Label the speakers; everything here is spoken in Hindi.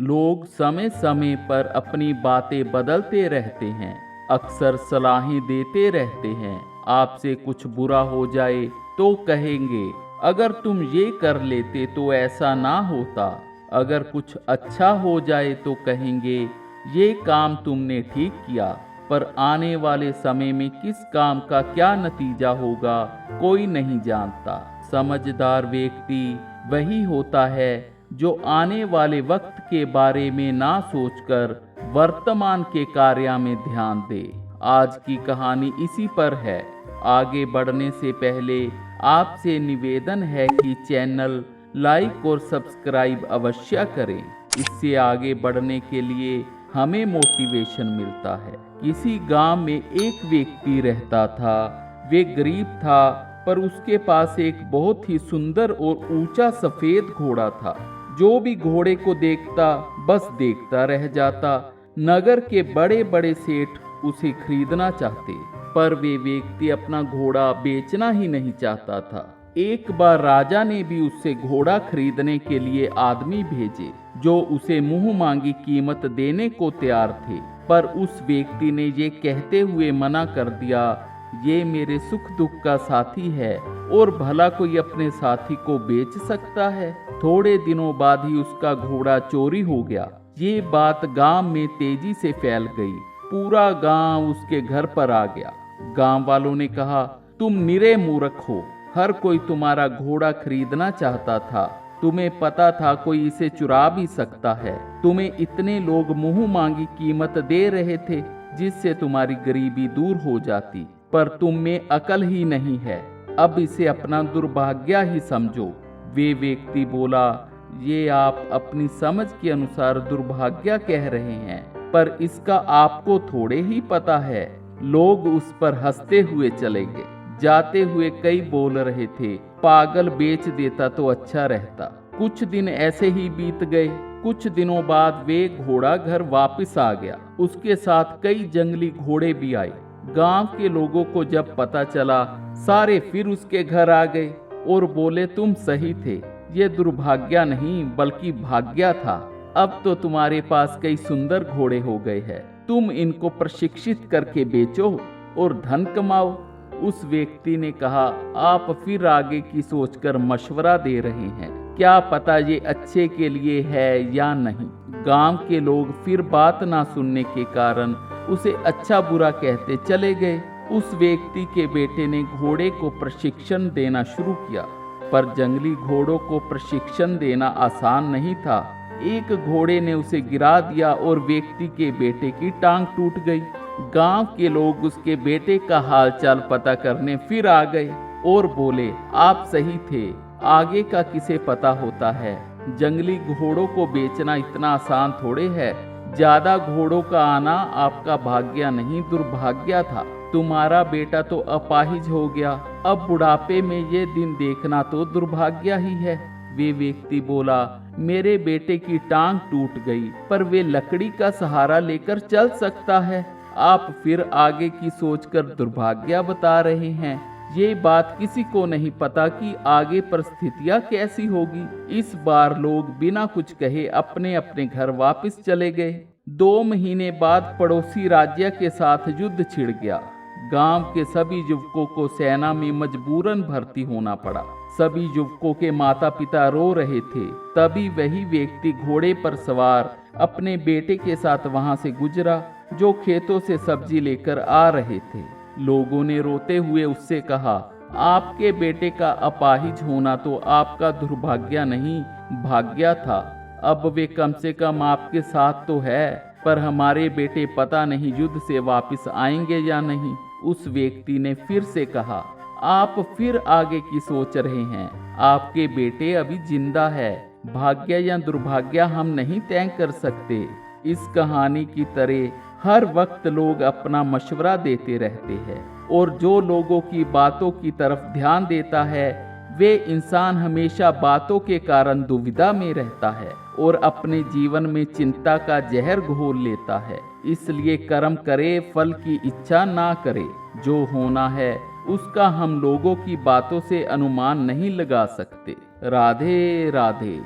Speaker 1: लोग समय समय पर अपनी बातें बदलते रहते हैं, अक्सर सलाहें देते रहते हैं। आपसे कुछ बुरा हो जाए तो कहेंगे, अगर तुम ये कर लेते तो ऐसा ना होता। अगर कुछ अच्छा हो जाए तो कहेंगे, ये काम तुमने ठीक किया। पर आने वाले समय में किस काम का क्या नतीजा होगा, कोई नहीं जानता। समझदार व्यक्ति वही होता है जो आने वाले वक्त के बारे में ना सोचकर वर्तमान के कार्य में ध्यान दे। आज की कहानी इसी पर है। आगे बढ़ने से पहले आपसे निवेदन है कि चैनल लाइक और सब्सक्राइब अवश्य करें। इससे आगे बढ़ने के लिए हमें मोटिवेशन मिलता है। किसी गांव में एक व्यक्ति रहता था। वे गरीब था, पर उसके पास एक बहुत ही सुंदर और ऊंचा सफेद घोड़ा था। जो भी घोड़े को देखता बस देखता रह जाता। नगर के बड़े बड़े सेठ उसे खरीदना चाहते, पर वे व्यक्ति अपना घोड़ा बेचना ही नहीं चाहता था। एक बार राजा ने भी उससे घोड़ा खरीदने के लिए आदमी भेजे, जो उसे मुंह मांगी कीमत देने को तैयार थे। पर उस व्यक्ति ने ये कहते हुए मना कर दिया, ये मेरे सुख दुख का साथी है और भला कोई अपने साथी को बेच सकता है। थोड़े दिनों बाद ही उसका घोड़ा चोरी हो गया। ये बात गांव में तेजी से फैल गई। पूरा गांव उसके घर पर आ गया। गांव वालों ने कहा, तुम निरे मूर्ख हो, हर कोई तुम्हारा घोड़ा खरीदना चाहता था। तुम्हें पता था कोई इसे चुरा भी सकता है। तुम्हें इतने लोग मुंह मांगी कीमत दे रहे थे, जिससे तुम्हारी गरीबी दूर हो जाती, पर तुम में अकल ही नहीं है। अब इसे अपना दुर्भाग्य ही समझो। वे व्यक्ति बोला, ये आप अपनी समझ के अनुसार दुर्भाग्य कह रहे हैं, पर इसका आपको थोड़े ही पता है। लोग उस पर हंसते हुए चले गए। जाते हुए कई बोल रहे थे, पागल बेच देता तो अच्छा रहता। कुछ दिन ऐसे ही बीत गए। कुछ दिनों बाद वे घोड़ा घर वापस आ गया। उसके साथ कई जंगली घोड़े भी आए। गांव के लोगों को जब पता चला, सारे फिर उसके घर आ गए और बोले, तुम सही थे, ये दुर्भाग्य नहीं बल्कि भाग्य था। अब तो तुम्हारे पास कई सुंदर घोड़े हो गए हैं। तुम इनको प्रशिक्षित करके बेचो और धन कमाओ। उस व्यक्ति ने कहा, आप फिर आगे की सोचकर मशवरा दे रहे हैं, क्या पता ये अच्छे के लिए है या नहीं। गांव के लोग फिर बात ना सुनने के कारण उसे अच्छा बुरा कहते चले गए। उस व्यक्ति के बेटे ने घोड़े को प्रशिक्षण देना शुरू किया, पर जंगली घोड़ों को प्रशिक्षण देना आसान नहीं था। एक घोड़े ने उसे गिरा दिया और व्यक्ति के बेटे की टांग टूट गई। गांव के लोग उसके बेटे का हालचाल पता करने फिर आ गए और बोले, आप सही थे, आगे का किसे पता होता है। जंगली घोड़ों को बेचना इतना आसान थोड़े है। ज्यादा घोड़ों का आना आपका भाग्य नहीं, दुर्भाग्य था। तुम्हारा बेटा तो अपाहिज हो गया, अब बुढ़ापे में ये दिन देखना तो दुर्भाग्य ही है। वे व्यक्ति बोला, मेरे बेटे की टांग टूट गई, पर वे लकड़ी का सहारा लेकर चल सकता है। आप फिर आगे की सोचकर दुर्भाग्य बता रहे हैं। ये बात किसी को नहीं पता कि आगे परिस्थितियां कैसी होगी। इस बार लोग बिना कुछ कहे अपने अपने घर वापस चले गए। 2 महीने बाद पड़ोसी राज्य के साथ युद्ध छिड़ गया। गांव के सभी युवकों को सेना में मजबूरन भर्ती होना पड़ा। सभी युवकों के माता पिता रो रहे थे। तभी वही व्यक्ति घोड़े पर सवार अपने बेटे के साथ वहां से गुजरा, जो खेतों से सब्जी लेकर आ रहे थे। लोगों ने रोते हुए उससे कहा, आपके बेटे का अपाहिज होना तो आपका दुर्भाग्य नहीं, भाग्य था। अब वे कम से कम आपके साथ तो है, पर हमारे बेटे पता नहीं युद्ध से वापस आएंगे या नहीं। उस व्यक्ति ने फिर से कहा, आप फिर आगे की सोच रहे हैं। आपके बेटे अभी जिंदा है। भाग्य या दुर्भाग्य हम नहीं तय कर सकते। इस कहानी की तरह हर वक्त लोग अपना मशवरा देते रहते हैं, और जो लोगों की बातों की तरफ ध्यान देता है, वे इंसान हमेशा बातों के कारण दुविधा में रहता है और अपने जीवन में चिंता का जहर घोल लेता है। इसलिए कर्म करे, फल की इच्छा ना करे। जो होना है उसका हम लोगों की बातों से अनुमान नहीं लगा सकते। राधे राधे।